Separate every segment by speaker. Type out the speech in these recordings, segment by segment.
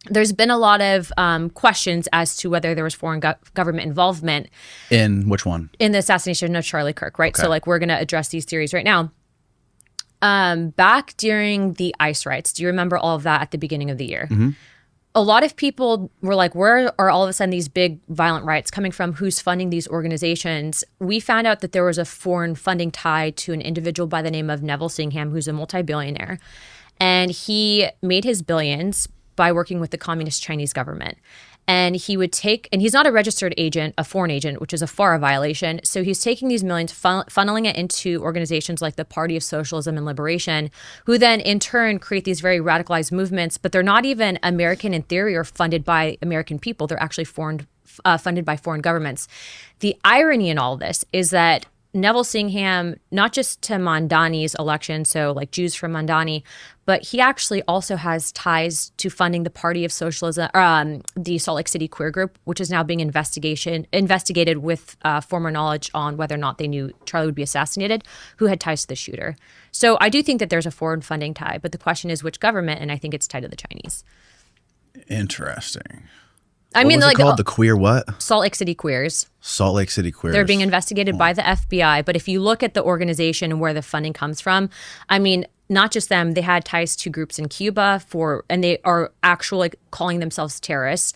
Speaker 1: there's been a lot of questions as to whether there was foreign government involvement.
Speaker 2: In which one?
Speaker 1: In the assassination of Charlie Kirk, right? Okay. So like we're going to address these theories right now. Back during the ICE riots, do you remember all of that at the beginning of the year?
Speaker 2: Mm-hmm.
Speaker 1: A lot of people were like, where are all of a sudden these big violent riots coming from? Who's funding these organizations? We found out that there was a foreign funding tied to an individual by the name of Neville Singham, who's a multi-billionaire. And he made his billions by working with the communist Chinese government. And he would take, and he's not a registered agent, a foreign agent, which is a FARA violation. So he's taking these millions, funneling it into organizations like the Party of Socialism and Liberation, who then in turn create these very radicalized movements, but they're not even American in theory or funded by American people. They're actually funded by foreign governments. The irony in all this is that Neville Singham, not just to Mamdani's election, so like Jews from Mamdani, but he actually also has ties to funding the Party of Socialism, the Salt Lake City queer group, which is now being investigated with former knowledge on whether or not they knew Charlie would be assassinated, who had ties to the shooter. So I do think that there's a foreign funding tie, but the question is which government, and I think it's tied to the Chinese.
Speaker 2: Interesting.
Speaker 1: What was
Speaker 2: it called? The queer what?
Speaker 1: Salt Lake City Queers.
Speaker 2: Salt Lake City Queers.
Speaker 1: They're being investigated by the FBI. But if you look at the organization and where the funding comes from, I mean, not just them, they had ties to groups in Cuba and they are actually calling themselves terrorists.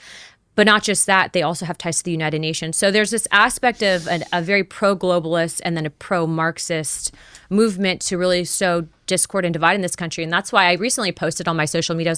Speaker 1: But not just that, they also have ties to the United Nations. So there's this aspect of a very pro-globalist and then a pro-Marxist movement to really sow discord and divide in this country. And that's why I recently posted on my social media, I was like,